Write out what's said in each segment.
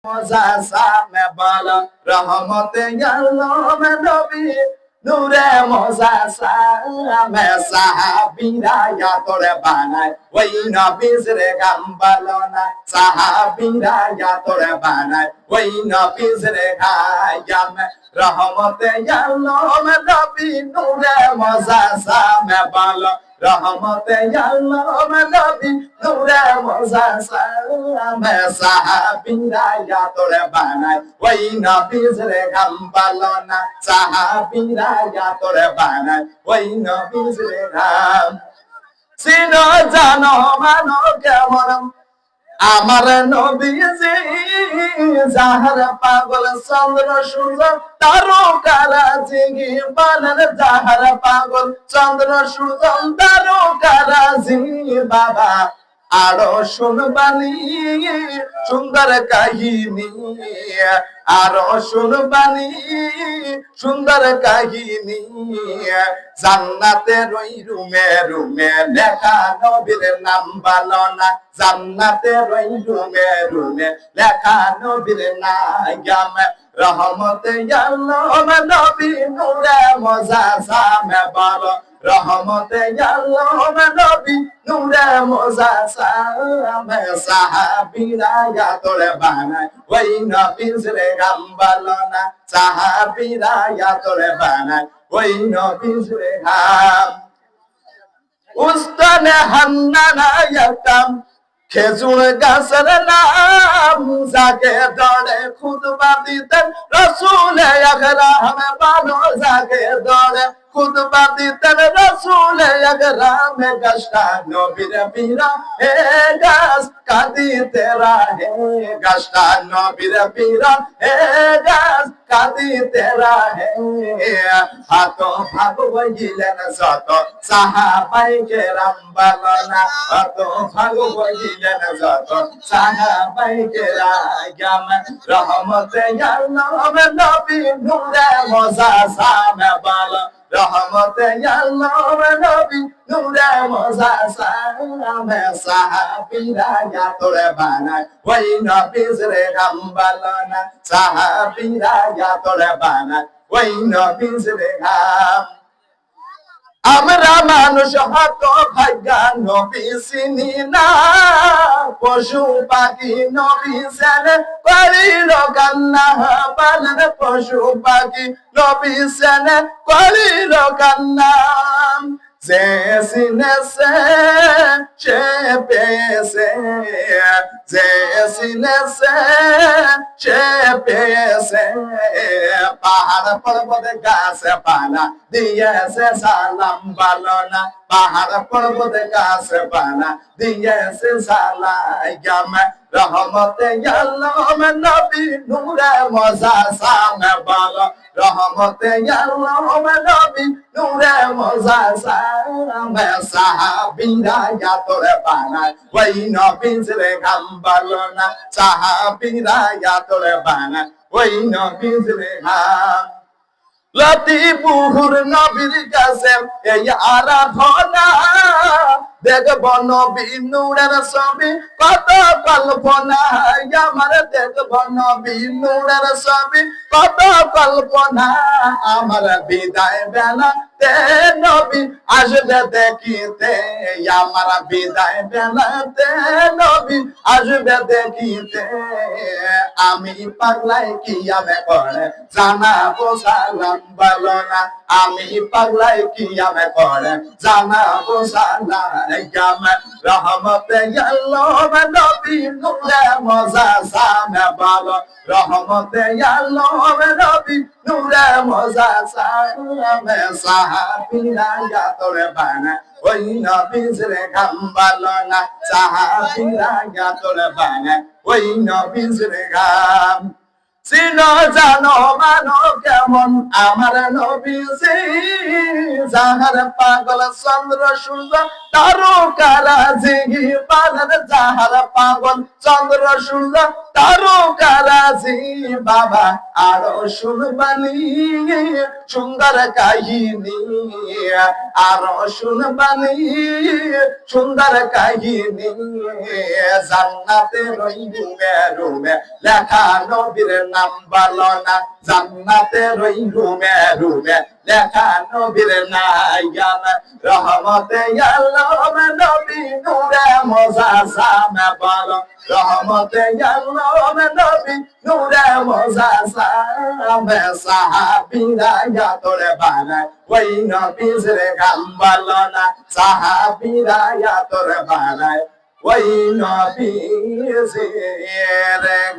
মোজাসা মে বলো রহমতে আলম নবী নূরে মোজাসা মে সাহাবীরা তোরে বানায় ওই নবীর গাম বলো না সাহাবীরা তোরে বানায় ওই নবীর গাম রহমতে আলম নবী নূরে মোজাসা মে বলো রহমতে আলম নবী নূরে মোজাসা মে সাহাবীরা তোরে বানায় ওই নবীর গাম বলো না সাহাবীরা তোরে বানায় ওই নবীর গাম সিনো জানো মানো কেমন আমার নবীজি যাহার পাগল চন্দ্র সূর্য তারকারা জিগি বলেন যাহার পাগল চন্দ্র সূর্য তারকারা জিগি বাবা আরো শুনবানি সুন্দর কাহিনী আরো শুনবানি সুন্দর কাহিনী জান্নাতের ওই রুমে রুমে লেখা নবীর নাম বলো না জান্নাতের ওই রুমে রুমে লেখা নবীর নাম রহমতে আলম নবী নূরে মোজাসা মে বলো রহমতে আলম নবী নূরে মোজাসা মে সাহাবীরা তোরে বানায় ওই নবীর গাম বলো না সাহাবীরা তোরে বানায় ওই নবীর গাম উস্তানে হান্নানা ইয়াতাম খেজুর গাছের নাম যাকে দরে খুতবা দিতেন রাসূল আকরাম বানো যাকে দরে খুতবা দিতেন রাসূল আকরাম গাছটা নবীর পীরা হে গাছ কাঁদিতে রাহে গাছটা নবীর পীরা হে গাছ কাঁদিতে রাহে হাত ভাগ বইলেন যত সাহাবাই কেরাম বলো না হাত ভাগ বইলেন যত সাহাবাই কেরাম রহমতে আলম নবী নূরে মোজাসা মে বলো রহমতে আলম নবী নূরে মোজাসা মে সাহাবীরা তোরে বানায় ওই নবীর গাম বলো না সাহাবীরা তোরে বানায় ওই নবীর গাম আমরা মানুষ হত ভাগ্যা নবী চিনি না পশু পাখি নবী সেনে করিল কান্না পালন পশু পাখি নবী সেনে করিল কান্না যে চিনেছে সে পেয়েছে যে চিনেছে সে পেয়েছে পাহাড় পর্বত গাছে পালা দিয়েছে সালাম বলো না পাহাড় পর্বত গাছে পালা দিয়েছে সালাম রহমতে আলম নবী নূরে মোজাসা মে বলো রহমতে আলম নবী নূরে মোজাসা মে সাহাবীরা তোরে বানায় ওই নবীর গাম বলো না সাহাবীরা তোরে বানায় ওই নবীর গাম লতিফুর নবীর কাছে এই আরাধনা দেখব নবী নূরের ছবি কত কল্পনা আমার দেখব নবী নূরের ছবি কত কল্পনা আমার বিদায় বেলা তে নবী আসবে দেখিতে আমার বিদায় বেলাতে নবী আসবে দেখিতে আমি পাগলাই কি আমি করে জানাবো সালাম বলো না আমি পাগলাই কি আমি করে জানাবো সালাম রহমতে আলম নবী নূরে মোজাসা মে বলো রহমতে আলম নবী নূরে মোজাসা মে সাহাবীরা তোরে বানায় ওই নবীর গাম বলো না সাহাবীরা তোরে বানায় ওই নবীর গাম চিনো জানো মানো কেমন আমার নবীজি যাহার পাগল চন্দ্র সূর্য তারকারা জিগি বলেন যাহার পাগল চন্দ্র সূর্য তারকারা গাজী বাবা আরো শুনবানি সুন্দর কাহিনী আরো শুনবানি সুন্দর কাহিনী জান্নাতে রই রুমে রুমে লেখা নবীর নাম বলো না জান্নাতে রই রুমে রুমে লেখা নবীর নাম রহমতে আলম নবী নূরে মুজাসসাম বলো রহমতে আলম নবী নূরে মুজাসসাম সাহাবীরা ইয়া তোরে বানায় ওই নবীর গান বলো না সাহাবীরা ইয়া তোরে বানায় ওই নবীর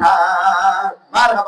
গান মারহাবা।